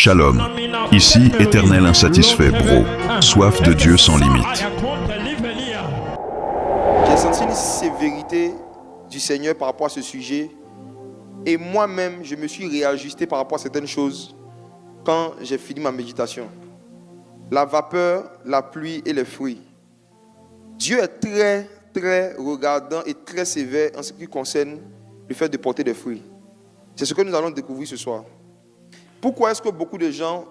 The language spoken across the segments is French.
Shalom. Ici, Éternel Insatisfait, Bro. Soif de Dieu sans limite. J'ai senti une sévérité du Seigneur par rapport à ce sujet. Et moi-même, je me suis réajusté par rapport à certaines choses quand j'ai fini ma méditation. La vapeur, la pluie et les fruits. Dieu est très, très regardant et très sévère en ce qui concerne le fait de porter des fruits. C'est ce que nous allons découvrir ce soir. Pourquoi est-ce que beaucoup de gens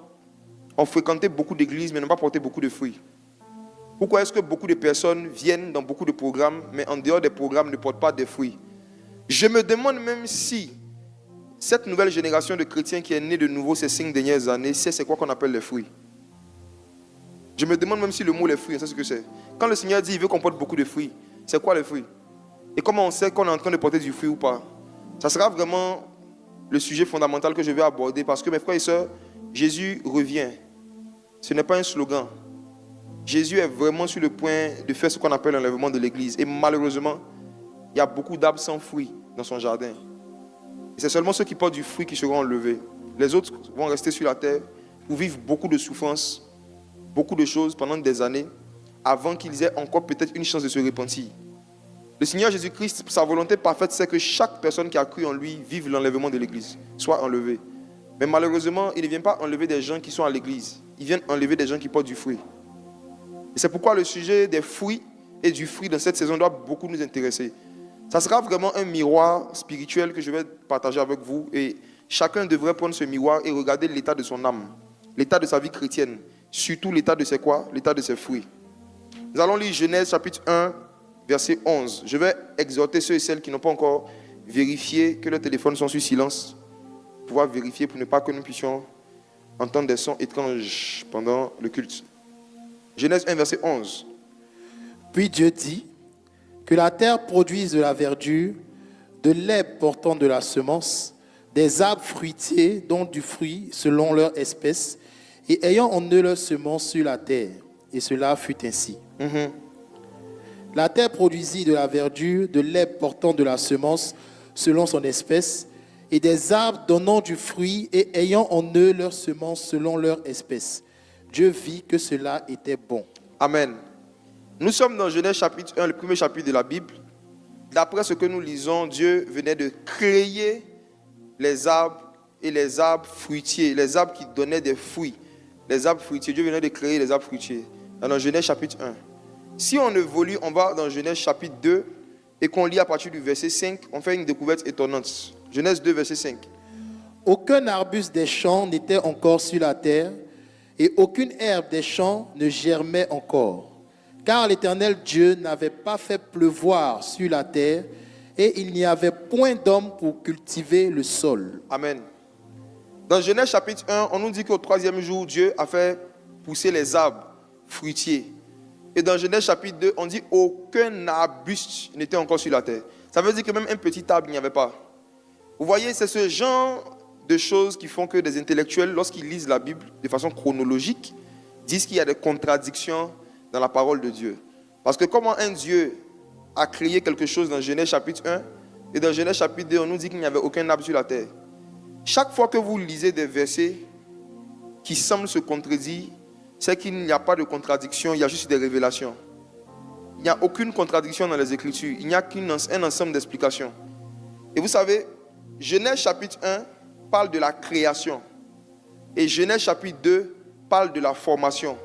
ont fréquenté beaucoup d'églises mais n'ont pas porté beaucoup de fruits? Pourquoi est-ce que beaucoup de personnes viennent dans beaucoup de programmes mais en dehors des programmes ne portent pas de fruits? Je me demande même si cette nouvelle génération de chrétiens qui est née de nouveau ces 5 dernières années sait c'est quoi qu'on appelle les fruits. Je me demande même si le mot les fruits, c'est ce que c'est. Quand le Seigneur dit qu'il veut qu'on porte beaucoup de fruits, c'est quoi les fruits? Et comment on sait qu'on est en train de porter du fruit ou pas? Ça sera vraiment le sujet fondamental que je vais aborder parce que mes frères et sœurs, Jésus revient. Ce n'est pas un slogan. Jésus est vraiment sur le point de faire ce qu'on appelle l'enlèvement de l'église. Et malheureusement, il y a beaucoup d'arbres sans fruits dans son jardin. Et c'est seulement ceux qui portent du fruit qui seront enlevés. Les autres vont rester sur la terre pour vivre beaucoup de souffrances, beaucoup de choses pendant des années avant qu'ils aient encore peut-être une chance de se repentir. Le Seigneur Jésus-Christ, sa volonté parfaite, c'est que chaque personne qui a cru en lui vive l'enlèvement de l'église, soit enlevée. Mais malheureusement, il ne vient pas enlever des gens qui sont à l'église. Il vient enlever des gens qui portent du fruit. Et c'est pourquoi le sujet des fruits et du fruit dans cette saison doit beaucoup nous intéresser. Ça sera vraiment un miroir spirituel que je vais partager avec vous. Et chacun devrait prendre ce miroir et regarder l'état de son âme, l'état de sa vie chrétienne, surtout l'état de ses quoi? L'état de ses fruits. Nous allons lire Genèse chapitre 1, verset 11. Je vais exhorter ceux et celles qui n'ont pas encore vérifié que leurs téléphones sont sur silence, pouvoir vérifier pour ne pas que nous puissions entendre des sons étranges pendant le culte. Genèse 1, verset 11. Puis Dieu dit que la terre produise de la verdure, de l'herbe portant de la semence, des arbres fruitiers dont du fruit selon leur espèce, et ayant en eux leur semence sur la terre. Et cela fut ainsi. La terre produisit de la verdure, de l'herbe portant de la semence selon son espèce, et des arbres donnant du fruit et ayant en eux leur semence selon leur espèce. Dieu vit que cela était bon. Amen. Nous sommes dans Genèse chapitre 1, le premier chapitre de la Bible. D'après ce que nous lisons, Dieu venait de créer les arbres et les arbres fruitiers, les arbres qui donnaient des fruits. Les arbres fruitiers, Dieu venait de créer les arbres fruitiers. Dans Genèse chapitre 1. Si on évolue, on va dans Genèse chapitre 2 et qu'on lit à partir du verset 5, on fait une découverte étonnante. Genèse 2, verset 5. Aucun arbuste des champs n'était encore sur la terre, et aucune herbe des champs ne germait encore, car l'Éternel Dieu n'avait pas fait pleuvoir sur la terre, et il n'y avait point d'homme pour cultiver le sol. Amen. Dans Genèse chapitre 1, on nous dit qu'au 3e jour, Dieu a fait pousser les arbres fruitiers. Et dans Genèse chapitre 2, on dit aucun arbuste n'était encore sur la terre. Ça veut dire que même un petit arbre, il n'y avait pas. Vous voyez, c'est ce genre de choses qui font que des intellectuels, lorsqu'ils lisent la Bible de façon chronologique, disent qu'il y a des contradictions dans la parole de Dieu. Parce que comment un Dieu a créé quelque chose dans Genèse chapitre 1 et dans Genèse chapitre 2, on nous dit qu'il n'y avait aucun arbre sur la terre. Chaque fois que vous lisez des versets qui semblent se contredire, c'est qu'il n'y a pas de contradiction, il y a juste des révélations. Il n'y a aucune contradiction dans les Écritures, il n'y a qu'un ensemble d'explications. Et vous savez, Genèse chapitre 1 parle de la création et Genèse chapitre 2 parle de la formation.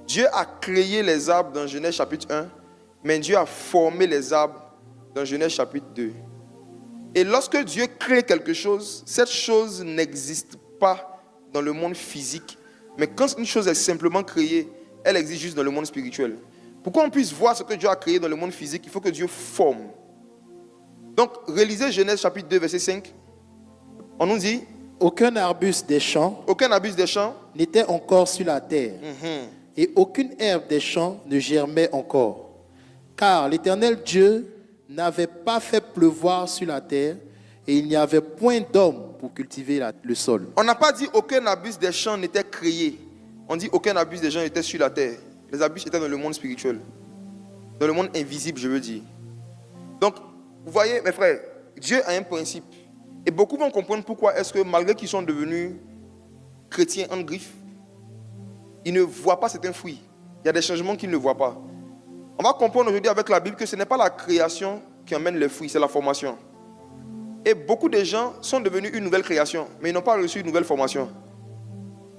Dieu a créé les arbres dans Genèse chapitre 1, mais Dieu a formé les arbres dans Genèse chapitre 2. Et lorsque Dieu crée quelque chose, cette chose n'existe pas dans le monde physique. Mais quand une chose est simplement créée, elle existe juste dans le monde spirituel. Pour qu'on puisse voir ce que Dieu a créé dans le monde physique, il faut que Dieu forme. Donc, relisez Genèse chapitre 2, verset 5. On nous dit Aucun arbuste des champs n'était encore sur la terre, et aucune herbe des champs ne germait encore. Car l'Éternel Dieu n'avait pas fait pleuvoir sur la terre, et il n'y avait point d'homme pour cultiver le sol. On n'a pas dit aucun arbuste des champs n'était créé. On dit aucun arbuste des champs n'était sur la terre. Les arbustes étaient dans le monde spirituel. Dans le monde invisible, je veux dire. Donc, vous voyez, mes frères, Dieu a un principe. Et beaucoup vont comprendre pourquoi est-ce que malgré qu'ils sont devenus chrétiens en griffe, ils ne voient pas certains fruits. Il y a des changements qu'ils ne voient pas. On va comprendre aujourd'hui avec la Bible que ce n'est pas la création qui amène les fruits, c'est la formation. Et beaucoup de gens sont devenus une nouvelle création, mais ils n'ont pas reçu une nouvelle formation.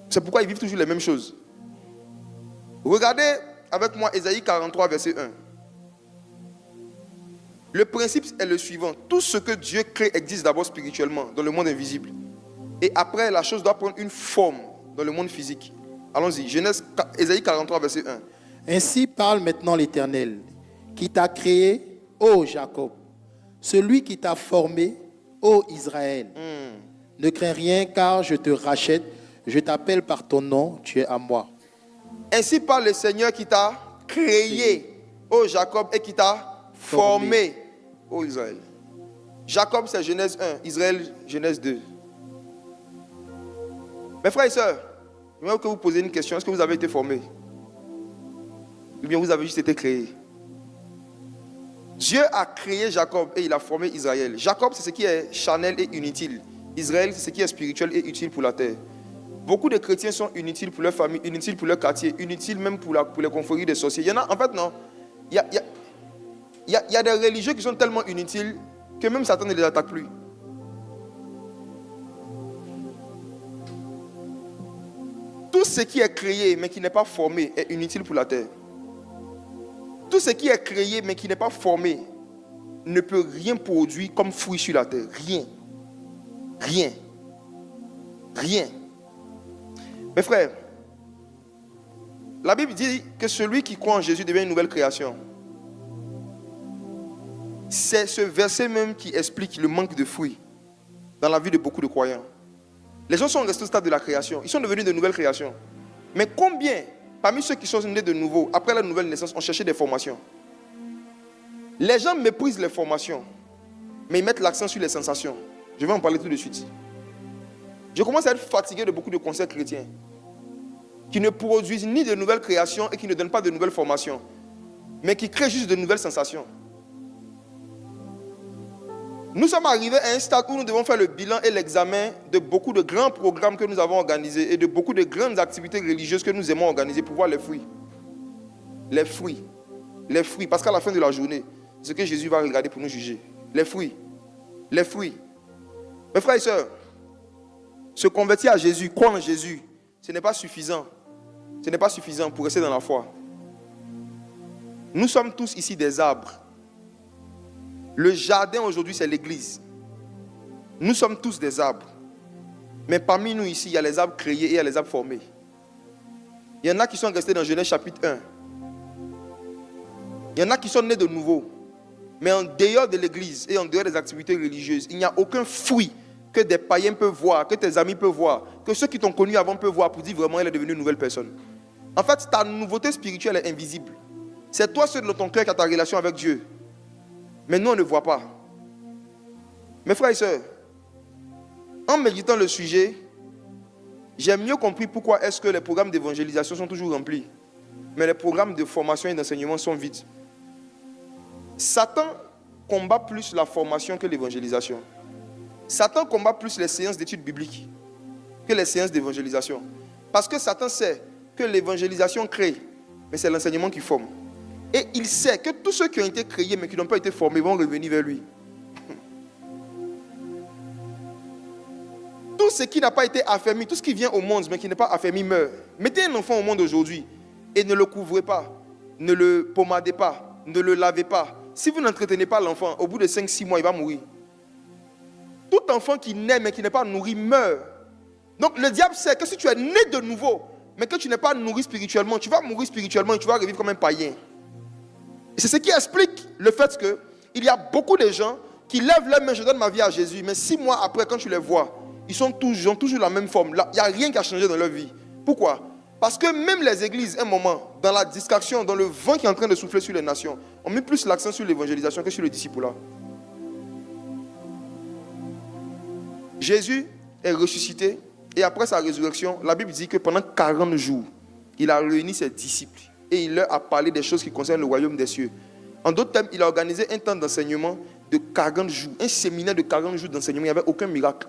C'est pourquoi ils vivent toujours les mêmes choses. Regardez avec moi Ésaïe 43, verset 1. Le principe est le suivant. Tout ce que Dieu crée existe d'abord spirituellement, dans le monde invisible. Et après, la chose doit prendre une forme dans le monde physique. Allons-y. Ésaïe 43, verset 1. Ainsi parle maintenant l'Éternel, qui t'a créé, ô Jacob, celui qui t'a formé, ô Israël. Ne crains rien, car je te rachète, je t'appelle par ton nom, tu es à moi. Ainsi parle le Seigneur qui t'a créé, ô Jacob, et qui t'a formé, ô Israël. Jacob, c'est Genèse 1, Israël, Genèse 2. Mes frères et sœurs, j'aimerais que vous posiez une question. Est-ce que vous avez été formé? Ou bien vous avez juste été créé? Dieu a créé Jacob et il a formé Israël. Jacob, c'est ce qui est charnel et inutile. Israël, c'est ce qui est spirituel et utile pour la terre. Beaucoup de chrétiens sont inutiles pour leur famille, inutiles pour leur quartier, inutiles même pour les confréries des sorciers. Il y en a, en fait, non. Il y a des religieux qui sont tellement inutiles que même Satan ne les attaque plus. Tout ce qui est créé mais qui n'est pas formé est inutile pour la terre. Tout ce qui est créé mais qui n'est pas formé ne peut rien produire comme fruit sur la terre. Rien. Rien. Rien. Mes frères, la Bible dit que celui qui croit en Jésus devient une nouvelle création. C'est ce verset même qui explique le manque de fruits dans la vie de beaucoup de croyants. Les gens sont restés au stade de la création. Ils sont devenus de nouvelles créations. Mais combien, parmi ceux qui sont nés de nouveau, après la nouvelle naissance, ont cherché des formations? Les gens méprisent les formations, mais ils mettent l'accent sur les sensations. Je vais en parler tout de suite. Je commence à être fatigué de beaucoup de concerts chrétiens qui ne produisent ni de nouvelles créations et qui ne donnent pas de nouvelles formations, mais qui créent juste de nouvelles sensations. Nous sommes arrivés à un stade où nous devons faire le bilan et l'examen de beaucoup de grands programmes que nous avons organisés et de beaucoup de grandes activités religieuses que nous aimons organiser pour voir les fruits. Les fruits. Les fruits. Parce qu'à la fin de la journée, c'est ce que Jésus va regarder pour nous juger. Les fruits. Les fruits. Mes frères et sœurs, se convertir à Jésus, croire en Jésus, ce n'est pas suffisant. Ce n'est pas suffisant pour rester dans la foi. Nous sommes tous ici des arbres. Le jardin aujourd'hui, c'est l'église. Nous sommes tous des arbres. Mais parmi nous ici, il y a les arbres créés et il y a les arbres formés. Il y en a qui sont restés dans Genèse chapitre 1. Il y en a qui sont nés de nouveau. Mais en dehors de l'église et en dehors des activités religieuses, il n'y a aucun fruit que des païens peuvent voir, que tes amis peuvent voir, que ceux qui t'ont connu avant peuvent voir pour dire vraiment elle est devenue une nouvelle personne. En fait, ta nouveauté spirituelle est invisible. C'est toi seul dans ton cœur qui a ta relation avec Dieu. Mais nous, on ne voit pas. Mes frères et sœurs, en méditant le sujet, j'ai mieux compris pourquoi est-ce que les programmes d'évangélisation sont toujours remplis, mais les programmes de formation et d'enseignement sont vides. Satan combat plus la formation que l'évangélisation. Satan combat plus les séances d'études bibliques que les séances d'évangélisation. Parce que Satan sait que l'évangélisation crée, mais c'est l'enseignement qui forme. Et il sait que tous ceux qui ont été créés mais qui n'ont pas été formés vont revenir vers lui. Tout ce qui n'a pas été affermi, tout ce qui vient au monde mais qui n'est pas affermi meurt. Mettez un enfant au monde aujourd'hui et ne le couvrez pas, ne le pommadez pas, ne le lavez pas. Si vous n'entretenez pas l'enfant, au bout de 5-6 mois, il va mourir. Tout enfant qui naît mais qui n'est pas nourri meurt. Donc le diable sait que si tu es né de nouveau, mais que tu n'es pas nourri spirituellement, tu vas mourir spirituellement et tu vas revivre comme un païen. Et c'est ce qui explique le fait qu'il y a beaucoup de gens qui lèvent leurs mains, je donne ma vie à Jésus, mais 6 mois après, quand tu les vois, ils ont toujours la même forme. Il n'y a rien qui a changé dans leur vie. Pourquoi? Parce que même les églises, un moment, dans la distraction, dans le vent qui est en train de souffler sur les nations, ont mis plus l'accent sur l'évangélisation que sur le discipulat. Jésus est ressuscité et après sa résurrection, la Bible dit que pendant 40 jours, il a réuni ses disciples et il leur a parlé des choses qui concernent le royaume des cieux. En d'autres termes, il a organisé un temps d'enseignement de 40 jours, un séminaire de 40 jours d'enseignement, il n'y avait aucun miracle.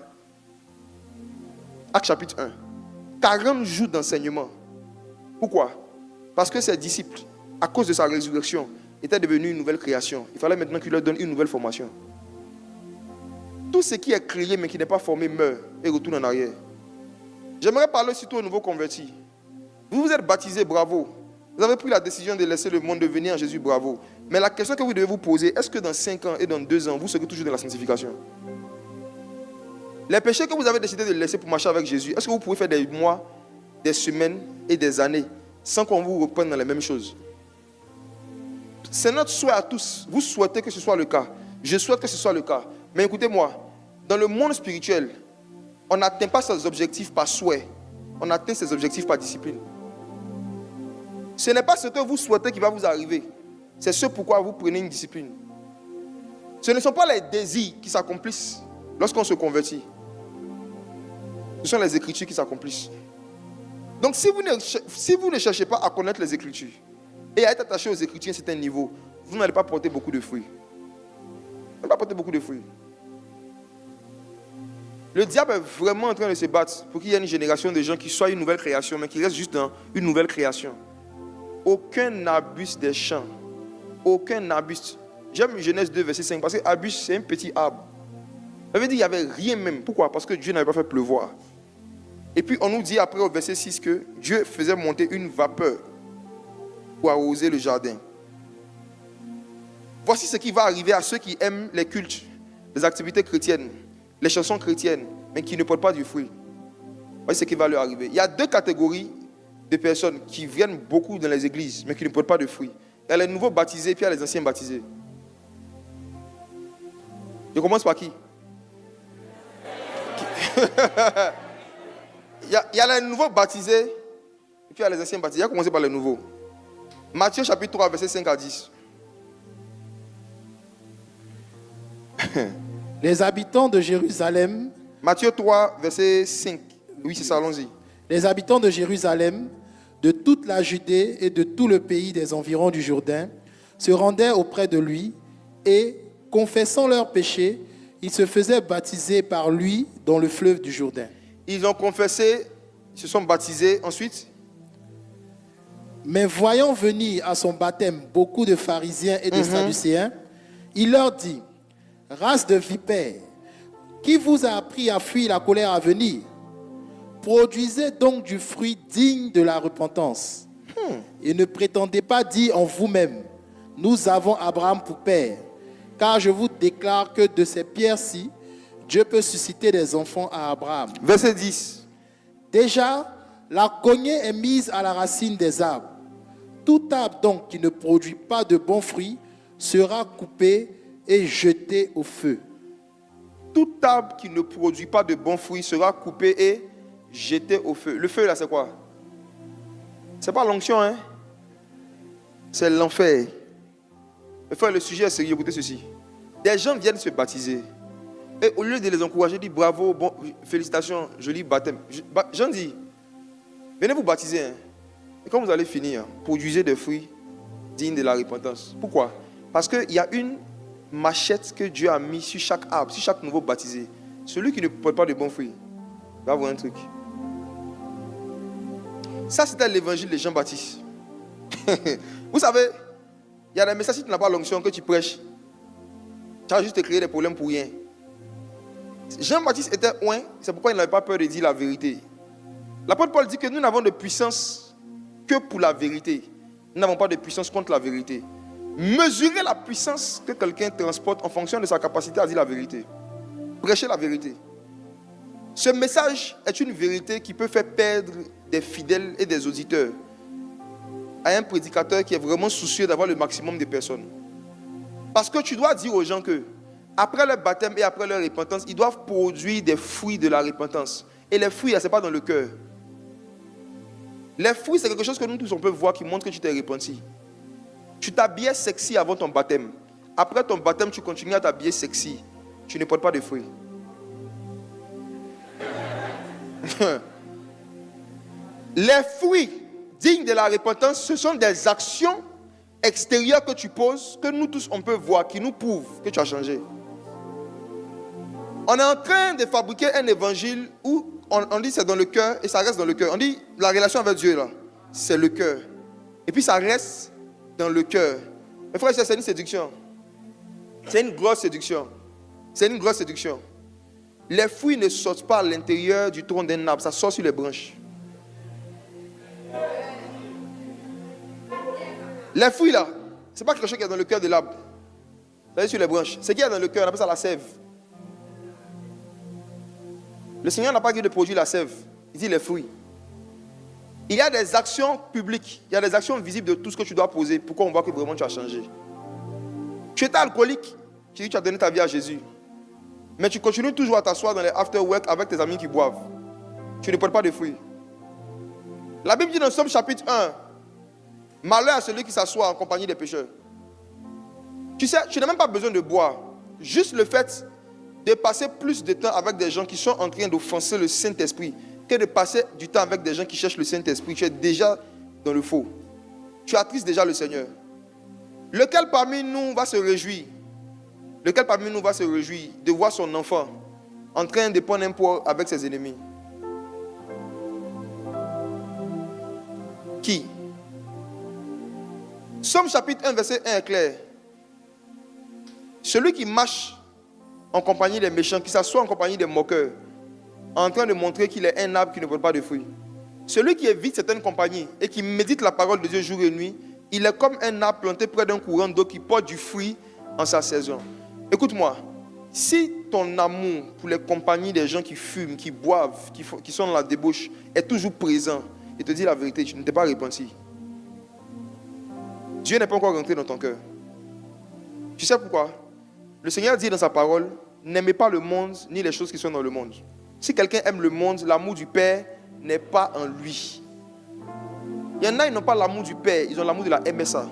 Actes chapitre 1, 40 jours d'enseignement. Pourquoi? Parce que ses disciples, à cause de sa résurrection, étaient devenus une nouvelle création. Il fallait maintenant qu'il leur donne une nouvelle formation. Tout ce qui est créé mais qui n'est pas formé meurt et retourne en arrière. J'aimerais parler surtout aux nouveaux convertis. Vous vous êtes baptisés, bravo. Vous avez pris la décision de laisser le monde, de venir en Jésus, bravo. Mais la question que vous devez vous poser, est-ce que dans 5 ans et dans 2 ans, vous serez toujours dans la sanctification? Les péchés que vous avez décidé de laisser pour marcher avec Jésus, est-ce que vous pouvez faire des mois, des semaines et des années sans qu'on vous reprenne dans les mêmes choses? C'est notre souhait à tous. Vous souhaitez que ce soit le cas. Je souhaite que ce soit le cas. Mais écoutez-moi, dans le monde spirituel, on n'atteint pas ses objectifs par souhait. On atteint ses objectifs par discipline. Ce n'est pas ce que vous souhaitez qui va vous arriver. C'est ce pourquoi vous prenez une discipline. Ce ne sont pas les désirs qui s'accomplissent lorsqu'on se convertit. Ce sont les Écritures qui s'accomplissent. Donc si vous ne cherchez pas à connaître les Écritures et à être attaché aux Écritures à un certain niveau, vous n'allez pas porter beaucoup de fruits. Vous n'allez pas porter beaucoup de fruits. Le diable est vraiment en train de se battre pour qu'il y ait une génération de gens qui soient une nouvelle création, mais qui restent juste dans une nouvelle création. Aucun n'abuse des champs. Aucun n'abuse. J'aime Genèse 2, verset 5, parce que abuse, c'est un petit arbre. Ça veut dire qu'il n'y avait rien même. Pourquoi? Parce que Dieu n'avait pas fait pleuvoir. Et puis on nous dit après au verset 6 que Dieu faisait monter une vapeur pour arroser le jardin. Voici ce qui va arriver à ceux qui aiment les cultes, les activités chrétiennes, les chansons chrétiennes, mais qui ne portent pas du fruit. Voici ce qui va leur arriver. Il y a 2 catégories de personnes qui viennent beaucoup dans les églises, mais qui ne portent pas de fruits. Il y a les nouveaux baptisés, puis il y a les anciens baptisés. Je commence par qui? Il y a les nouveaux baptisés, et puis il y a les anciens baptisés. Il y a commencé par les nouveaux. Matthieu chapitre 3, verset 5 à 10. Les habitants de Jérusalem. Matthieu 3, verset 5. Oui, c'est ça, allons-y. Les habitants de Jérusalem, de toute la Judée et de tout le pays des environs du Jourdain, se rendaient auprès de lui et, confessant leurs péchés, ils se faisaient baptiser par lui dans le fleuve du Jourdain. Ils ont confessé, ils se sont baptisés, ensuite. Mais voyant venir à son baptême beaucoup de pharisiens et de sadducéens, il leur dit: race de vipères, qui vous a appris à fuir la colère à venir? Produisez donc du fruit digne de la repentance. Et ne prétendez pas dire en vous-même: nous avons Abraham pour père. Car je vous déclare que de ces pierres-ci, Dieu peut susciter des enfants à Abraham. Verset 10. Déjà, la cognée est mise à la racine des arbres. Tout arbre donc qui ne produit pas de bons fruits sera coupé et jeté au feu. Tout arbre qui ne produit pas de bons fruits sera coupé et jeté au feu. Le feu là, c'est quoi? C'est pas l'onction, hein? C'est l'enfer. Mais frère, le sujet est sérieux, écoutez ceci. Des gens viennent se baptiser. Et au lieu de les encourager, disent bravo, bon, félicitations, joli baptême. J'en dis, venez vous baptiser. Hein. Et quand vous allez finir, produisez des fruits dignes de la repentance. Pourquoi? Parce qu'il y a une machette que Dieu a mis sur chaque arbre, sur chaque nouveau baptisé. Celui qui ne porte pas de bons fruits va avoir un truc. Ça, c'était l'évangile de Jean-Baptiste. Vous savez, il y a des messages, si tu n'as pas l'onction que tu prêches, tu as juste créé des problèmes pour rien. Jean-Baptiste était oint, c'est pourquoi il n'avait pas peur de dire la vérité. L'apôtre Paul dit que nous n'avons de puissance que pour la vérité. Nous n'avons pas de puissance contre la vérité. Mesurez la puissance que quelqu'un transporte en fonction de sa capacité à dire la vérité. Prêchez la vérité. Ce message est une vérité qui peut faire perdre des fidèles et des auditeurs à un prédicateur qui est vraiment soucieux d'avoir le maximum de personnes. Parce que tu dois dire aux gens que après leur baptême et après leur repentance, ils doivent produire des fruits de la repentance. Et les fruits, ce n'est pas dans le cœur. Les fruits, c'est quelque chose que nous tous on peut voir qui montre que tu t'es repenti. Tu t'habillais sexy avant ton baptême. Après ton baptême, tu continues à t'habiller sexy. Tu ne portes pas de fruits. Les fruits dignes de la repentance, ce sont des actions extérieures que tu poses, que nous tous on peut voir, qui nous prouvent que tu as changé. On est en train de fabriquer un évangile où on dit c'est dans le cœur et ça reste dans le cœur. On dit la relation avec Dieu, là, c'est le cœur. Et puis ça reste dans le cœur. Mais frère, c'est une séduction. C'est une grosse séduction. C'est une grosse séduction. Les fruits ne sortent pas à l'intérieur du tronc d'un arbre, ça sort sur les branches. Les fruits là, ce n'est pas quelque chose qui est dans le cœur de l'arbre. Ça est sur les branches. Ce qui est dans le cœur, on appelle ça la sève. Le Seigneur n'a pas dit de produire la sève, il dit les fruits. Il y a des actions publiques, il y a des actions visibles de tout ce que tu dois poser. Pourquoi on voit que vraiment tu as changé. Tu étais alcoolique, tu dis que tu as donné ta vie à Jésus. Mais tu continues toujours à t'asseoir dans les after-work avec tes amis qui boivent. Tu ne portes pas de fruits. La Bible dit dans Somme chapitre 1, malheur à celui qui s'assoit en compagnie des pécheurs. Tu sais, tu n'as même pas besoin de boire. Juste le fait de passer plus de temps avec des gens qui sont en train d'offenser le Saint-Esprit que de passer du temps avec des gens qui cherchent le Saint-Esprit. Tu es déjà dans le faux. Tu attristes déjà le Seigneur. Lequel parmi nous va se réjouir? Lequel parmi nous va se réjouir de voir son enfant en train de prendre un poids avec ses ennemis? Qui? Somme chapitre 1, verset 1 est clair. Celui qui marche en compagnie des méchants, qui s'assoit en compagnie des moqueurs, en train de montrer qu'il est un arbre qui ne porte pas de fruits. Celui qui évite certaines compagnies et qui médite la parole de Dieu jour et nuit, il est comme un arbre planté près d'un courant d'eau qui porte du fruit en sa saison. Écoute-moi, si ton amour pour les compagnies des gens qui fument, qui boivent, qui sont dans la débauche est toujours présent, et te dis la vérité, tu ne t'es pas repenti. Dieu n'est pas encore rentré dans ton cœur. Tu sais pourquoi? Le Seigneur dit dans sa parole, n'aimez pas le monde ni les choses qui sont dans le monde. Si quelqu'un aime le monde, l'amour du Père n'est pas en lui. Il y en a, ils n'ont pas l'amour du Père, ils ont l'amour de la MSA.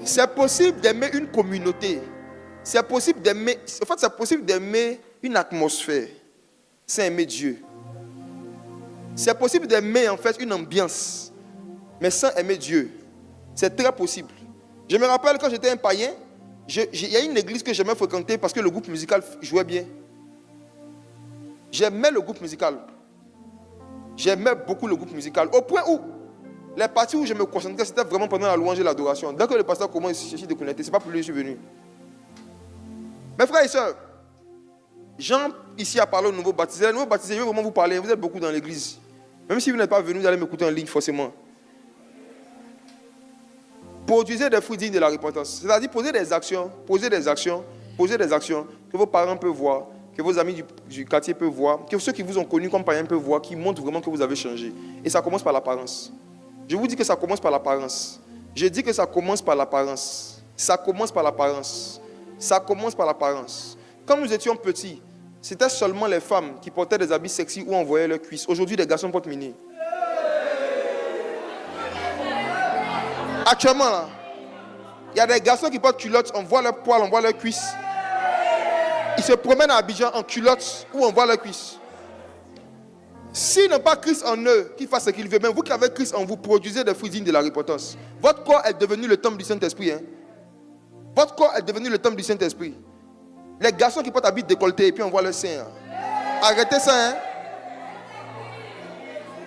C'est possible d'aimer une communauté. C'est possible d'aimer, en fait, c'est possible d'aimer une atmosphère sans aimer Dieu. C'est possible d'aimer en fait une ambiance, mais sans aimer Dieu. C'est très possible. Je me rappelle quand j'étais un païen, il y a une église que j'aimais fréquenter parce que le groupe musical jouait bien. J'aimais le groupe musical. J'aimais beaucoup le groupe musical. Au point où les parties où je me concentrais, c'était vraiment pendant la louange et l'adoration. Dès que le pasteur commence à chercher de connecter, ce n'est pas pour lui que je suis venu. Mes frères et sœurs, Jean ici a parlé aux nouveaux baptisés. Les nouveaux baptisés, je vais vraiment vous parler. Vous êtes beaucoup dans l'église. Même si vous n'êtes pas venus, vous allez m'écouter en ligne forcément. Produisez des fruits dignes de la repentance. C'est-à-dire posez des actions que vos parents peuvent voir, que vos amis du quartier peuvent voir, que ceux qui vous ont connus comme païens peuvent voir, qui montrent vraiment que vous avez changé. Et ça commence par l'apparence. Je vous dis que ça commence par l'apparence. Je dis que ça commence par l'apparence. Ça commence par l'apparence. Ça commence par l'apparence. Quand nous étions petits, c'était seulement les femmes qui portaient des habits sexy ou envoyaient leurs cuisses. Aujourd'hui, les garçons portent mini. Actuellement, là, il y a des garçons qui portent culottes, on voit leurs poils, on voit leurs cuisses. Ils se promènent à Abidjan en culottes ou on voit leurs cuisses. S'ils n'ont pas Christ en eux, qu'ils fassent ce qu'ils veulent, même vous qui avez Christ en vous, produisez des fruits dignes de la repentance. Votre corps est devenu le temple du Saint-Esprit. Hein? Votre corps est devenu le temple du Saint-Esprit. Les garçons qui portent habits décolletés et puis on voit leur sein. Hein? Arrêtez ça. Hein?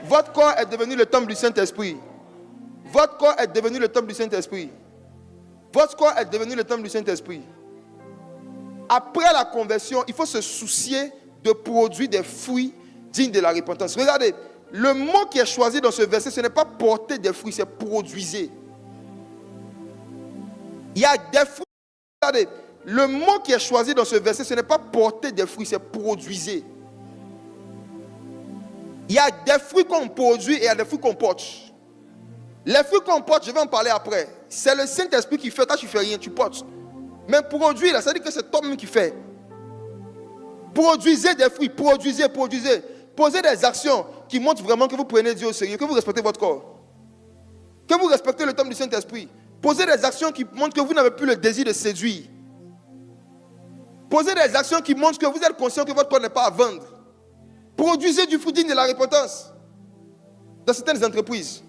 Votre corps est devenu le temple du Saint-Esprit. Votre corps est devenu le temple du Saint-Esprit. Votre corps est devenu le temple du Saint-Esprit. Après la conversion, il faut se soucier de produire des fruits dignes de la repentance. Regardez, le mot qui est choisi dans ce verset, ce n'est pas porter des fruits, c'est produisez. Il y a des fruits. Regardez, le mot qui est choisi dans ce verset, ce n'est pas porter des fruits, c'est produisez. Il y a des fruits qu'on produit et il y a des fruits qu'on porte. Les fruits qu'on porte, je vais en parler après. C'est le Saint-Esprit qui fait. Toi, tu ne fais rien, tu portes. Mais produire, ça veut dire que c'est toi-même qui fais. Produisez des fruits, produisez. Posez des actions qui montrent vraiment que vous prenez Dieu au sérieux, que vous respectez votre corps. Que vous respectez le temple du Saint-Esprit. Posez des actions qui montrent que vous n'avez plus le désir de séduire. Posez des actions qui montrent que vous êtes conscient que votre corps n'est pas à vendre. Produisez du fruit digne de la repentance. Dans certaines entreprises,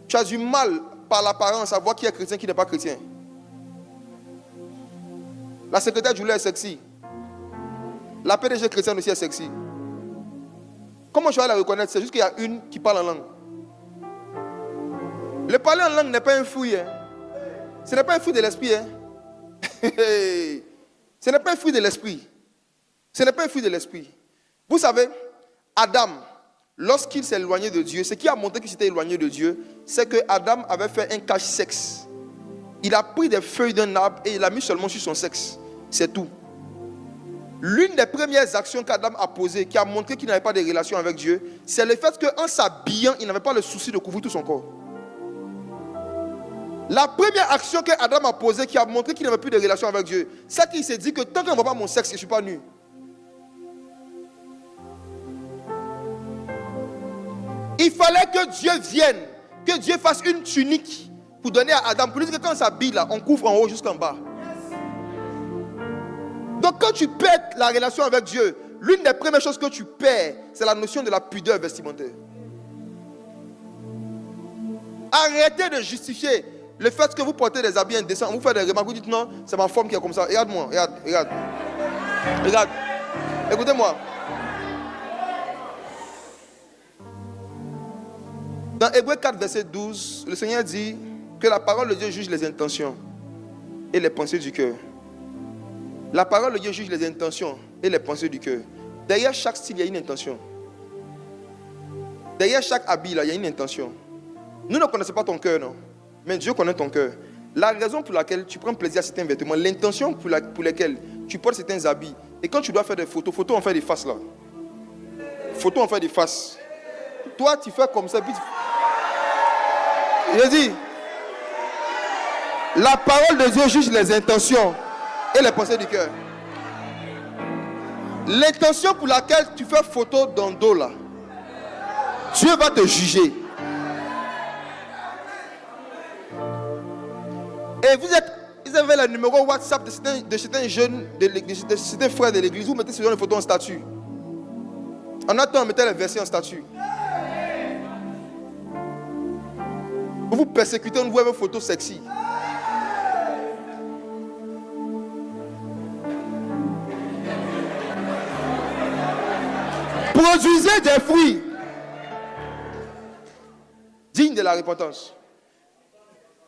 tu as du mal par l'apparence à voir qui est chrétien, qui n'est pas chrétien. La secrétaire du lait est sexy. La PDG chrétienne aussi est sexy. Comment je vais la reconnaître? C'est juste qu'il y a une qui parle en langue. Le parler en langue n'est pas un fruit. Hein. Ce n'est pas un fruit de l'esprit. Hein. Ce n'est pas un fruit de l'esprit. Ce n'est pas un fruit de l'esprit. Vous savez, Adam, lorsqu'il s'est éloigné de Dieu, ce qui a montré qu'il s'était éloigné de Dieu, c'est que Adam avait fait un cache-sexe. Il a pris des feuilles d'un arbre et il a mis seulement sur son sexe. C'est tout. L'une des premières actions qu'Adam a posées, qui a montré qu'il n'avait pas de relation avec Dieu, c'est le fait qu'en s'habillant, il n'avait pas le souci de couvrir tout son corps. La première action qu'Adam a posée, qui a montré qu'il n'avait plus de relation avec Dieu, c'est qu'il s'est dit que tant qu'on ne voit pas mon sexe, je ne suis pas nu. Il fallait que Dieu vienne, que Dieu fasse une tunique pour donner à Adam, pour lui dire que quand on s'habille là, on couvre en haut jusqu'en bas. Donc quand tu perds la relation avec Dieu, l'une des premières choses que tu perds, c'est la notion de la pudeur vestimentaire. Arrêtez de justifier le fait que vous portez des habits indécents. Vous faites des remarques, vous dites non, c'est ma forme qui est comme ça. Regarde-moi, regarde. Écoutez-moi. Dans Hébreux 4, verset 12, le Seigneur dit que la parole de Dieu juge les intentions et les pensées du cœur. La parole de Dieu juge les intentions et les pensées du cœur. Derrière chaque style, il y a une intention. Derrière chaque habit, là, il y a une intention. Nous ne connaissons pas ton cœur, non. Mais Dieu connaît ton cœur. La raison pour laquelle tu prends plaisir à certains vêtements, l'intention pour laquelle tu portes certains habits. Et quand tu dois faire des photos, on fait des faces là. Photos, on fait des faces. Toi, tu fais comme ça. Puis je dis, la parole de Dieu juge les intentions et les pensées du cœur. L'intention pour laquelle tu fais photo dans le dos là, Dieu va te juger. Et vous avez le numéro WhatsApp de certains jeunes, de certains frères de l'église, vous mettez ce genre de photos en statut. En attendant, mettez les versets en statut. Vous persécutez, on voit vos photos sexy. Produisez des fruits dignes de la repentance.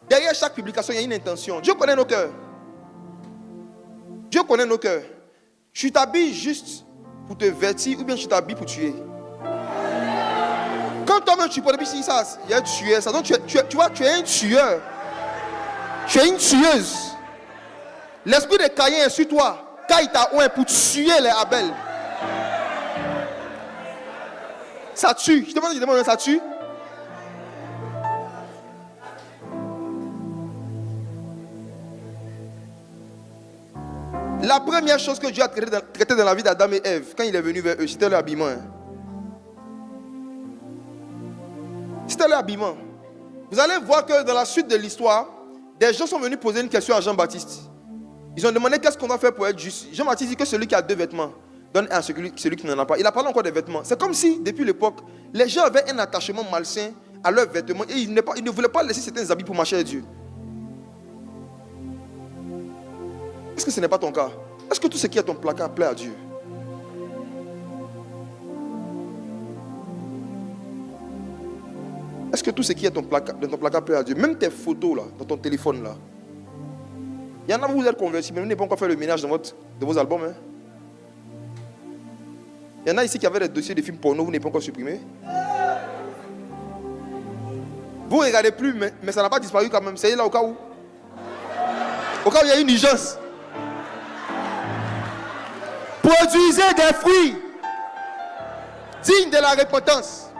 Derrière chaque publication, il y a une intention. Dieu connaît nos cœurs. Dieu connaît nos cœurs. Tu t'habilles juste pour te vêtir ou bien tu t'habilles pour tuer. Quand toi-même tu portes ici, ça, il y a un tueur. Ça, donc tu vois, tu es un tueur. Tu es une tueuse. L'esprit de Caïn est sur toi. Caïn t'a oint pour tuer les Abel. Ça tue. Je te demande, ça tue. La première chose que Dieu a traité dans la vie d'Adam et Ève, quand il est venu vers eux, c'était leur habillement. C'était leur habillement. Vous allez voir que dans la suite de l'histoire, des gens sont venus poser une question à Jean-Baptiste. Ils ont demandé qu'est-ce qu'on doit faire pour être juste. Jean-Baptiste dit que celui qui a 2 vêtements donne un à celui qui n'en a pas. Il a parlé encore des vêtements. C'est comme si, depuis l'époque, les gens avaient un attachement malsain à leurs vêtements et ils ne voulaient pas laisser certains habits pour marcher à Dieu. Est-ce que ce n'est pas ton cas? Est-ce que tout ce qui est ton placard plaît à Dieu? Est-ce que tout ce qui est dans ton placard plaît à Dieu? Même tes photos là, dans ton téléphone là. Il y en a vous êtes convertis, mais vous n'avez pas encore fait le ménage de vos albums. Hein? Il y en a ici qui avaient des dossiers de films porno, vous n'avez pas encore supprimé. Vous ne regardez plus, mais ça n'a pas disparu quand même. C'est là au cas où. Au cas où il y a une urgence. Produisez des fruits dignes de la repentance.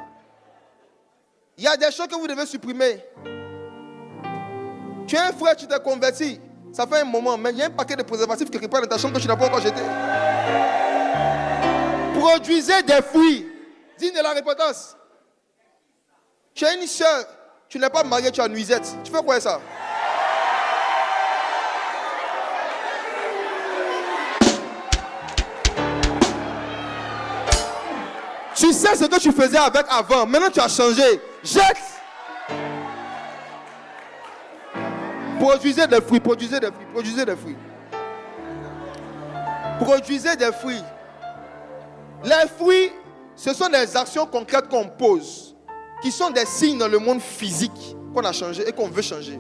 Il y a des choses que vous devez supprimer. Tu es un frère, tu t'es converti. Ça fait un moment, mais il y a un paquet de préservatifs quelque part dans ta chambre que tu n'as pas encore jeté. Produisez des fruits dignes de la repentance. Tu as une soeur, tu n'es pas marié, tu as une nuisette. Tu fais quoi ça? Tu sais ce que tu faisais avec avant. Maintenant tu as changé. Jette. Produisez des fruits. Produisez des fruits. Produisez des fruits. Produisez des fruits Les fruits, ce sont des actions concrètes qu'on pose, qui sont des signes dans le monde physique qu'on a changé et qu'on veut changer.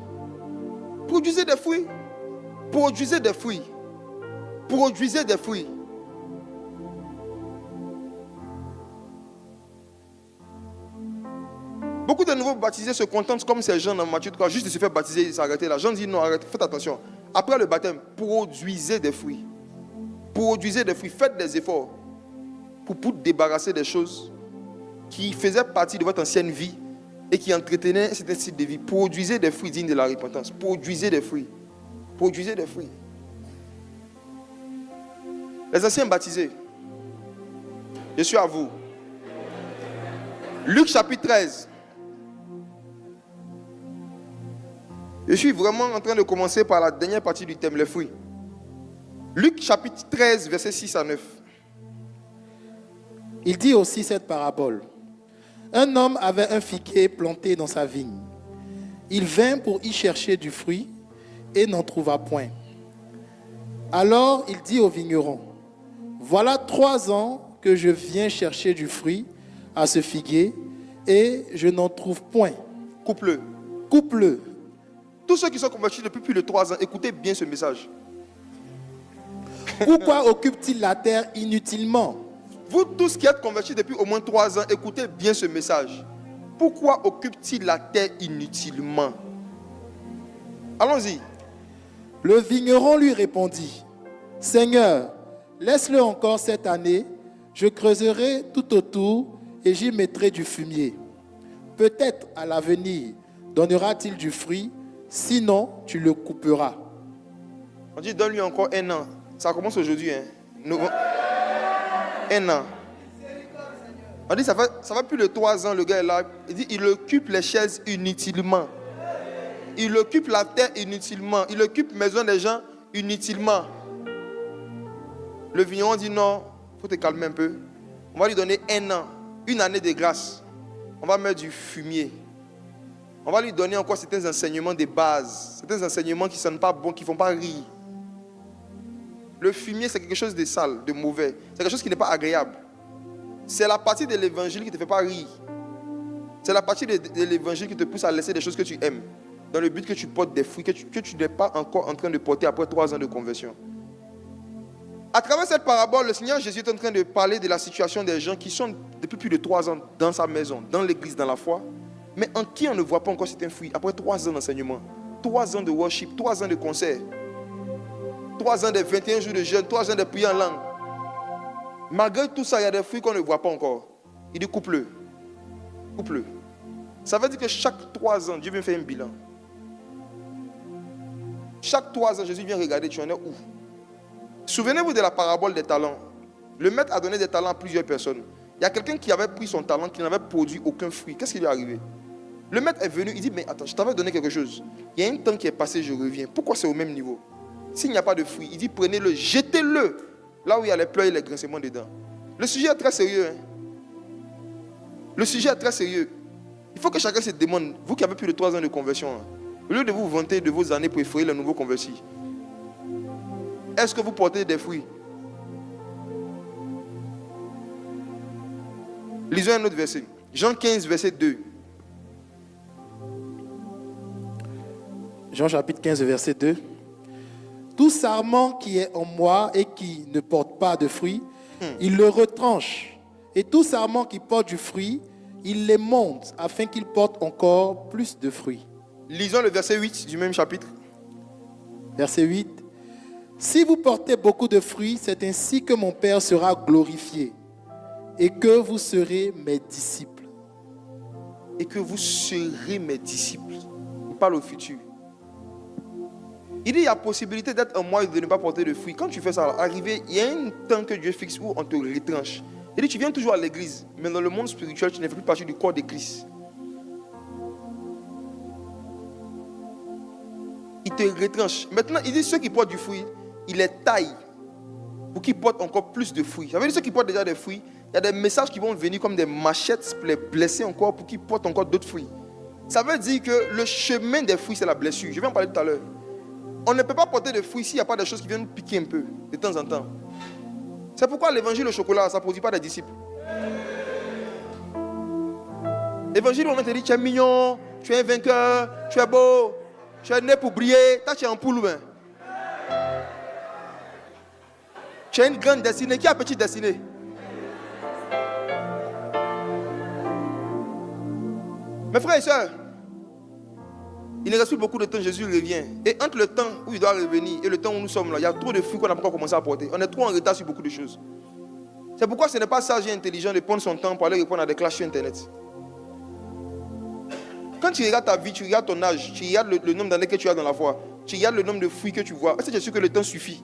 Produisez des fruits. Produisez des fruits. Produisez des fruits. Beaucoup de nouveaux baptisés se contentent comme ces gens dans Matthieu 3, juste de se faire baptiser et s'arrêter là. Jean dit non, arrêtez, faites attention. Après le baptême, produisez des fruits. Produisez des fruits, faites des efforts pour débarrasser des choses qui faisaient partie de votre ancienne vie et qui entretenaient cet style de vie. Produisez des fruits dignes de la repentance. Produisez des fruits. Produisez des fruits. Les anciens baptisés, je suis à vous. Luc chapitre 13. Je suis vraiment en train de commencer par la dernière partie du thème, les fruits. Luc chapitre 13, versets 6 à 9. Il dit aussi cette parabole. Un homme avait un figuier planté dans sa vigne. Il vint pour y chercher du fruit et n'en trouva point. Alors il dit au vigneron, voilà 3 ans que je viens chercher du fruit à ce figuier et je n'en trouve point. Coupe-le. Coupe-le. Tous ceux qui sont convertis depuis plus de 3 ans, écoutez bien ce message. Pourquoi occupe-t-il la terre inutilement? Vous tous qui êtes convertis depuis au moins 3 ans, écoutez bien ce message. Pourquoi occupe-t-il la terre inutilement? Allons-y. Le vigneron lui répondit, Seigneur, laisse-le encore cette année, je creuserai tout autour et j'y mettrai du fumier. Peut-être à l'avenir donnera-t-il du fruit, sinon tu le couperas. On dit donne-lui encore 1 an. Ça commence aujourd'hui. 1 an. On dit ça va plus de 3 ans, le gars est là. Il dit il occupe les chaises inutilement. Il occupe la terre inutilement. Il occupe la maison des gens inutilement. Le vigneron dit non, il faut te calmer un peu. On va lui donner 1 an, 1 année de grâce. On va mettre du fumier. On va lui donner encore certains enseignements de base. Certains enseignements qui ne sont pas bons, qui ne font pas rire. Le fumier, c'est quelque chose de sale, de mauvais. C'est quelque chose qui n'est pas agréable. C'est la partie de l'évangile qui ne te fait pas rire. C'est la partie de l'évangile qui te pousse à laisser des choses que tu aimes. Dans le but que tu portes des fruits que tu n'es pas encore en train de porter après 3 ans de conversion. À travers cette parabole, le Seigneur Jésus est en train de parler de la situation des gens qui sont depuis plus de 3 ans dans sa maison, dans l'église, dans la foi, mais en qui on ne voit pas encore certains fruits après 3 ans d'enseignement, 3 ans de worship, 3 ans de concert, 3 ans de 21 jours de jeûne, 3 ans de prière en langue. Malgré tout ça, il y a des fruits qu'on ne voit pas encore. Il dit coupe-le. Coupe-le. Ça veut dire que chaque 3 ans, Dieu vient faire un bilan. Chaque 3 ans, Jésus vient regarder, tu en es où? Souvenez-vous de la parabole des talents. Le maître a donné des talents à plusieurs personnes. Il y a quelqu'un qui avait pris son talent, qui n'avait produit aucun fruit. Qu'est-ce qui lui est arrivé? Le maître est venu, il dit, mais attends, je t'avais donné quelque chose. Il y a un temps qui est passé, je reviens. Pourquoi c'est au même niveau? S'il n'y a pas de fruit, il dit, prenez-le, jetez-le. Là où il y a les pleurs et les grincements dedans. Le sujet est très sérieux. Le sujet est très sérieux. Il faut que chacun se demande, vous qui avez plus de 3 ans de conversion, au lieu de vous vanter de vos années pour effrayer les nouveaux convertis, est-ce que vous portez des fruits? Lisons un autre verset. Jean 15, verset 2. Jean chapitre 15, verset 2. Tout sarment qui est en moi et qui ne porte pas de fruit, il le retranche. Et tout sarment qui porte du fruit, il les monte afin qu'il porte encore plus de fruits. Lisons le verset 8 du même chapitre. Verset 8. Si vous portez beaucoup de fruits, c'est ainsi que mon Père sera glorifié et que vous serez mes disciples. Et que vous serez mes disciples. Il parle au futur. Il dit il y a possibilité d'être un mois et de ne pas porter de fruits. Quand tu fais ça, arrivé, il y a un temps que Dieu fixe où on te retranche. Il dit tu viens toujours à l'église, mais dans le monde spirituel, tu ne fais plus partie du corps de Christ. Il te retranche. Maintenant, il dit ceux qui portent du fruit, il les taille pour qu'ils portent encore plus de fruits. Ça veut dire ceux qui portent déjà des fruits, il y a des messages qui vont venir comme des machettes pour les blesser encore pour qu'ils portent encore d'autres fruits. Ça veut dire que le chemin des fruits, c'est la blessure. Je vais en parler tout à l'heure. On ne peut pas porter de fruits s'il n'y a pas des choses qui viennent nous piquer un peu de temps en temps. C'est pourquoi l'évangile au chocolat, ça ne produit pas des disciples. L'évangile, on te dit, tu es mignon, tu es un vainqueur, tu es beau, tu es né pour briller. Toi, tu es en poule. Ben. Tu as une grande destinée. Qui a petite destinée? Mes frères et sœurs, il ne reste plus beaucoup de temps, Jésus revient. Et entre le temps où il doit revenir et le temps où nous sommes là, il y a trop de fruits qu'on n'a pas encore commencé à porter. On est trop en retard sur beaucoup de choses. C'est pourquoi ce n'est pas sage et intelligent de prendre son temps pour aller répondre à des clashs sur Internet. Quand tu regardes ta vie, tu regardes ton âge, tu regardes le nombre d'années que tu as dans la foi, tu regardes le nombre de fruits que tu vois, est-ce que tu es sûr que le temps suffit?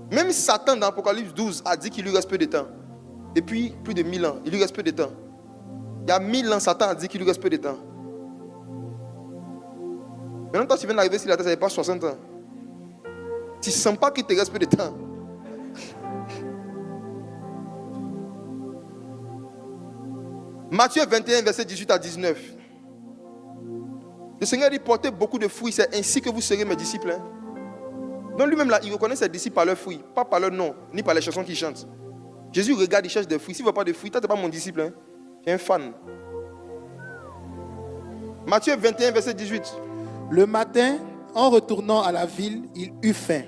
Même Satan dans Apocalypse 12 a dit qu'il lui reste peu de temps. Depuis plus de 1000 ans, il lui reste peu de temps. Il y a 1000 ans, Satan a dit qu'il lui reste peu de temps. Maintenant, toi, tu viens d'arriver sur la terre, ça fait pas 60 ans. Tu ne sens pas qu'il te reste peu de temps. Matthieu 21, verset 18 à 19. Le Seigneur dit, portez beaucoup de fruits, c'est ainsi que vous serez mes disciples. Hein? Donc lui-même, là, il reconnaît ses disciples par leurs fruits, pas par leur nom, ni par les chansons qu'ils chantent. Jésus regarde, il cherche des fruits. S'il ne veut pas de fruits, toi, tu n'es pas mon disciple. Hein? Tu es un fan. Matthieu 21, verset 18. Le matin, en retournant à la ville, il eut faim.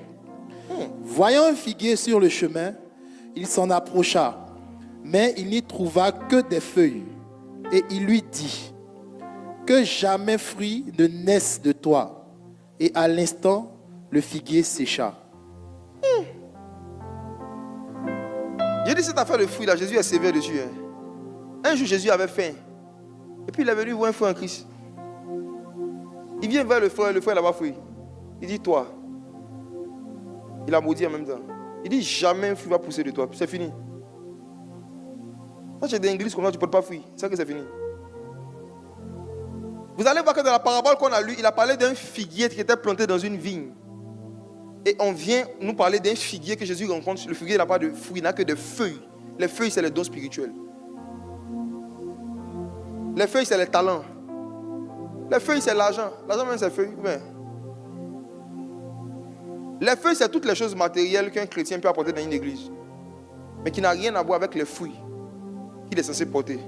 Voyant un figuier sur le chemin, il s'en approcha, mais il n'y trouva que des feuilles. Et il lui dit, que jamais fruit ne naisse de toi. Et à l'instant, le figuier sécha. J'ai dit cette affaire de fruits là, Jésus est sévère dessus. Hein. Un jour, Jésus avait faim. Et puis il est venu voir un frère en Christ. Il vient vers le frère n'a pas fruit. Il dit, toi. Il a maudit en même temps. Il dit, jamais un fruit va pousser de toi. Puis c'est fini. Quand tu es dans l'église comme ça, tu ne portes pas fruit. C'est ça que c'est fini. Vous allez voir que dans la parabole qu'on a lue, il a parlé d'un figuier qui était planté dans une vigne. Et on vient nous parler d'un figuier que Jésus rencontre. Le figuier n'a pas de fruits, il n'a que des feuilles. Les feuilles, c'est les dons spirituels. Les feuilles, c'est les talents. Les feuilles, c'est l'argent. L'argent même, c'est feuilles. Ouais. Les feuilles, c'est toutes les choses matérielles qu'un chrétien peut apporter dans une église. Mais qui n'a rien à voir avec les fruits qu'il est censé porter.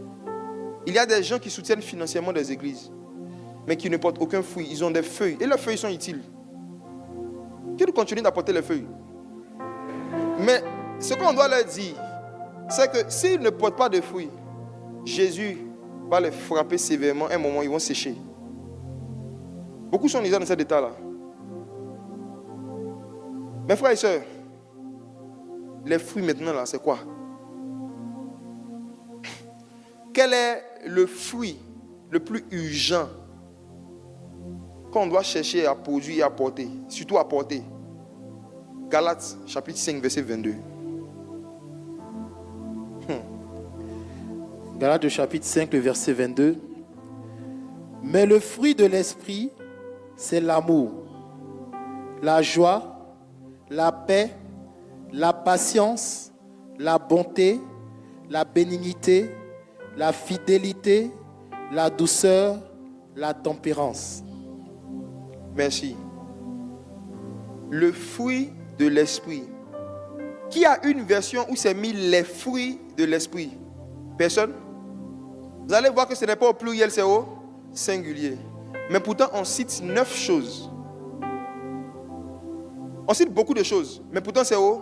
Il y a des gens qui soutiennent financièrement des églises, mais qui ne portent aucun fruit. Ils ont des feuilles. Et leurs feuilles sont utiles. Qu'ils continuent d'apporter les feuilles. Mais ce qu'on doit leur dire, c'est que s'ils ne portent pas de fruits, Jésus va les frapper sévèrement. À un moment, ils vont sécher. Beaucoup sont déjà dans cet état-là. Mes frères et sœurs, les fruits maintenant, là, c'est quoi? Quel est le fruit le plus urgent qu'on doit chercher à produire et à porter? Surtout à porter. Galates, chapitre 5, verset 22. Galates, chapitre 5, le verset 22. Mais le fruit de l'esprit, c'est l'amour, la joie, la paix, la patience, la bonté, la bénignité, la fidélité, la douceur, la tempérance. Merci. Le fruit de l'esprit. Qui a une version où c'est mis les fruits de l'esprit? Personne? Vous allez voir que ce n'est pas au pluriel, c'est au singulier. Mais pourtant, on cite 9 choses. On cite beaucoup de choses, mais pourtant c'est au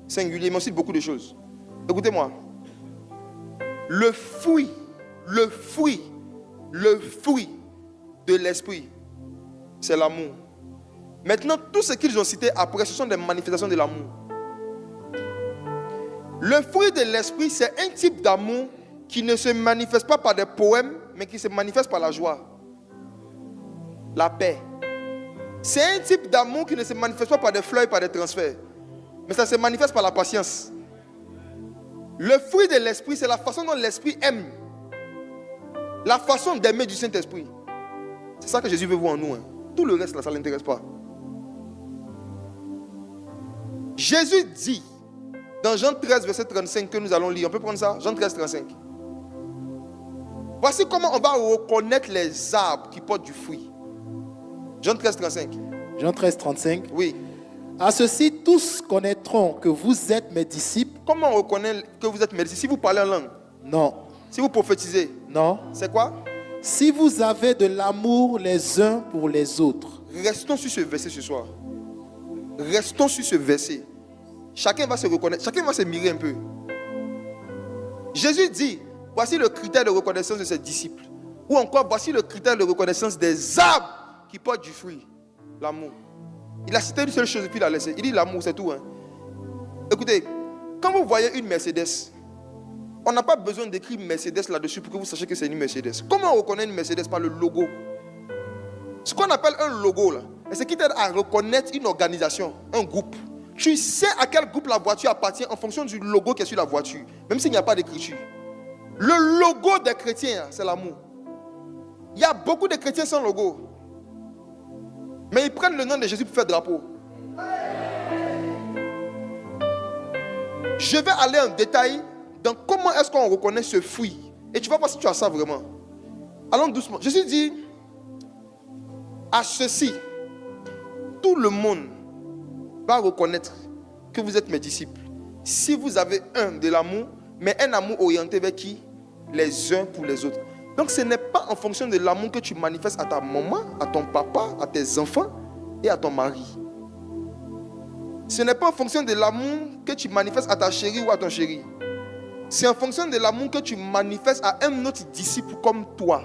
singulier, mais on cite beaucoup de choses. Écoutez-moi. Le fruit de l'esprit, c'est l'amour. Maintenant, tout ce qu'ils ont cité après, ce sont des manifestations de l'amour. Le fruit de l'esprit, c'est un type d'amour qui ne se manifeste pas par des poèmes, mais qui se manifeste par la joie, la paix. C'est un type d'amour qui ne se manifeste pas par des fleurs et par des transferts, mais ça se manifeste par la patience. Le fruit de l'esprit, c'est la façon dont l'esprit aime. La façon d'aimer du Saint-Esprit. C'est ça que Jésus veut voir en nous. Hein. Tout le reste, là, ça ne l'intéresse pas. Jésus dit, dans Jean 13, verset 35, que nous allons lire. On peut prendre ça? Jean 13, 35. Voici comment on va reconnaître les arbres qui portent du fruit. Jean 13, 35. Jean 13, 35. Oui. À ceci, tous connaîtront que vous êtes mes disciples. Comment on reconnaît que vous êtes mes disciples? Si vous parlez en langue, Non, si vous prophétisez, non. c'est quoi? Si vous avez de l'amour les uns pour les autres. Restons sur ce verset ce soir. Restons sur ce verset. Chacun va se reconnaître, chacun va se mirer un peu. Jésus dit, voici le critère de reconnaissance de ses disciples. Ou encore, voici le critère de reconnaissance des arbres qui portent du fruit. L'amour. Il a cité une seule chose et puis il a laissé. Il dit l'amour, c'est tout. Hein. Écoutez, quand vous voyez une Mercedes, on n'a pas besoin d'écrire Mercedes là-dessus pour que vous sachiez que c'est une Mercedes. Comment on reconnaît une Mercedes? Par le logo. Ce qu'on appelle un logo, là, c'est ce qui t'aide à reconnaître une organisation, un groupe. Tu sais à quel groupe la voiture appartient en fonction du logo qui est sur la voiture, même s'il n'y a pas d'écriture. Le logo des chrétiens, c'est l'amour. Il y a beaucoup de chrétiens sans logo. Mais ils prennent le nom de Jésus pour faire drapeau. Je vais aller en détail dans comment est-ce qu'on reconnaît ce fruit. Et tu vas voir si tu as ça vraiment. Allons doucement. Jésus dit, à ceci, tout le monde va reconnaître que vous êtes mes disciples. Si vous avez de l'amour, mais un amour orienté vers qui? Les uns pour les autres. Donc ce n'est pas en fonction de l'amour que tu manifestes à ta maman, à ton papa, à tes enfants et à ton mari. Ce n'est pas en fonction de l'amour que tu manifestes à ta chérie ou à ton chéri. C'est en fonction de l'amour que tu manifestes à un autre disciple comme toi.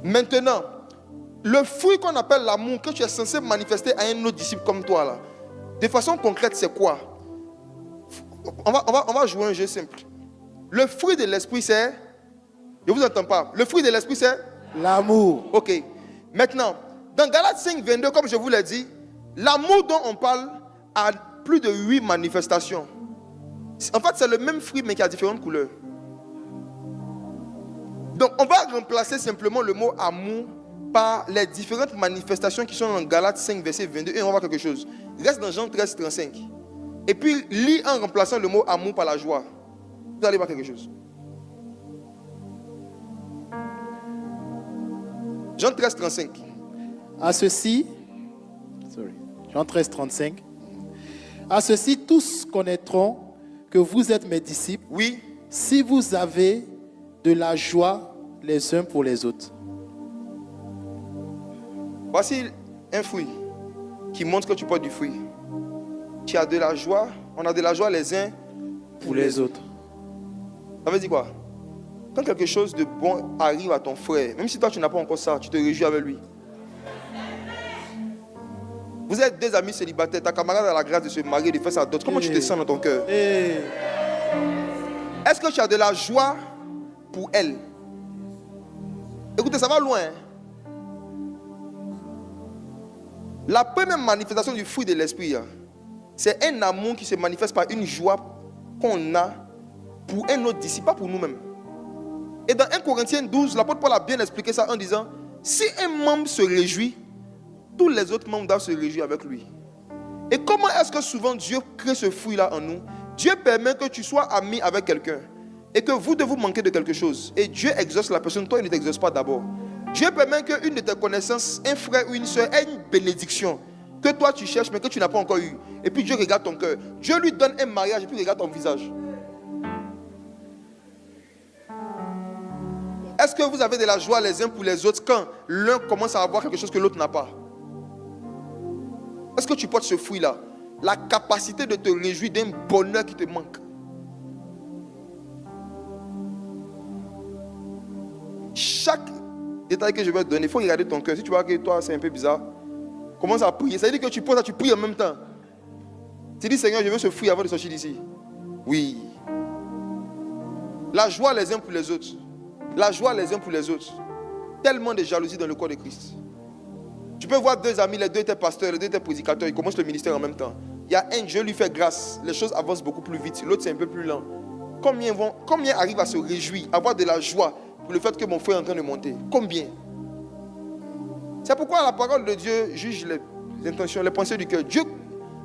Maintenant, le fruit qu'on appelle l'amour que tu es censé manifester à un autre disciple comme toi, là, de façon concrète, c'est quoi? On va jouer un jeu simple. Le fruit de l'esprit, c'est... Je ne vous entends pas. Le fruit de l'esprit, c'est... L'amour. Ok. Maintenant, dans Galates 5, 22, comme je vous l'ai dit, l'amour dont on parle a plus de 8 manifestations. En fait, c'est le même fruit, mais qui a différentes couleurs. Donc, on va remplacer simplement le mot amour par les différentes manifestations qui sont dans Galates 5, verset 22. Et on va voir quelque chose. Reste dans Jean 13, 35. Et puis, lis en remplaçant le mot amour par la joie. Vous allez voir quelque chose. Jean 13, 35. À ceci, Jean 13, 35. À ceci, tous connaîtront que vous êtes mes disciples. Oui. Si vous avez de la joie les uns pour les autres. Voici un fruit qui montre que tu portes du fruit. Tu as de la joie, on a de la joie les uns Pour les autres. Ça veut dire quoi? Quand quelque chose de bon arrive à ton frère, même si toi tu n'as pas encore ça, tu te réjouis avec lui. Vous êtes deux amis célibataires, ta camarade a la grâce de se marier, de faire sa dot. Comment tu te sens dans ton cœur? Est-ce que tu as de la joie pour elle? Écoutez, ça va loin. La première manifestation du fruit de l'esprit, c'est un amour qui se manifeste par une joie qu'on a pour un autre disciple, pas pour nous-mêmes. Et dans 1 Corinthiens 12, l'apôtre Paul a bien expliqué ça en disant, si un membre se réjouit, tous les autres membres doivent se réjouir avec lui. Et comment est-ce que souvent Dieu crée ce fruit-là en nous? Dieu permet que tu sois ami avec quelqu'un et que vous devez vous manquer de quelque chose. Et Dieu exauce la personne, toi il ne t'exauce pas d'abord. Dieu permet qu'une de tes connaissances, un frère ou une soeur, ait une bénédiction que toi tu cherches mais que tu n'as pas encore eu. Et puis Dieu regarde ton cœur. Dieu lui donne un mariage et puis regarde ton visage. Est-ce que vous avez de la joie les uns pour les autres quand l'un commence à avoir quelque chose que l'autre n'a pas? Est-ce que tu portes ce fruit-là? La capacité de te réjouir d'un bonheur qui te manque. Chaque détail que je vais te donner, il faut regarder ton cœur. Si tu vois que toi c'est un peu bizarre, commence à prier. Ça veut dire que tu poses, tu pries en même temps. Tu dis Seigneur, je veux ce fruit avant de sortir d'ici. Oui. La joie les uns pour les autres. La joie les uns pour les autres. Tellement de jalousie dans le corps de Christ. Tu peux voir deux amis, les deux étaient pasteurs, les deux étaient prédicateurs, ils commencent le ministère en même temps. Il y a un, Dieu lui fait grâce, les choses avancent beaucoup plus vite, l'autre c'est un peu plus lent. Combien arrivent à se réjouir, avoir de la joie pour le fait que mon frère est en train de monter? Combien? C'est pourquoi la parole de Dieu juge les intentions, les pensées du cœur.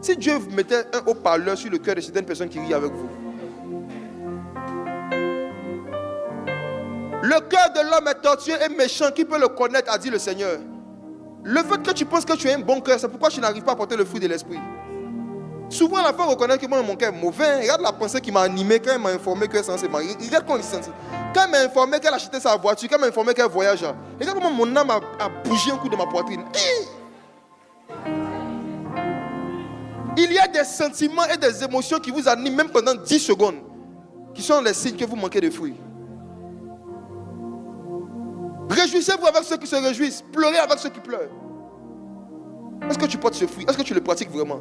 Si Dieu mettait un haut-parleur sur le cœur de certaines personnes qui rient avec vous, le cœur de l'homme est tortueux et méchant, qui peut le connaître, a dit le Seigneur. Le fait que tu penses que tu as un bon cœur, c'est pourquoi tu n'arrives pas à porter le fruit de l'esprit. Souvent, la femme reconnaît que moi, mon cœur est mauvais. Regarde la pensée qui m'a animé quand elle m'a informé qu'elle est censée marier. Regarde comment il s'est senti. Quand elle m'a informé qu'elle achetait sa voiture, quand elle m'a informé qu'elle voyage, regarde comment mon âme a bougé un coup de ma poitrine. Il y a des sentiments et des émotions qui vous animent même pendant 10 secondes, qui sont les signes que vous manquez de fruits. Réjouissez-vous avec ceux qui se réjouissent. Pleurez avec ceux qui pleurent. Est-ce que tu portes ce fruit? Est-ce que tu le pratiques vraiment?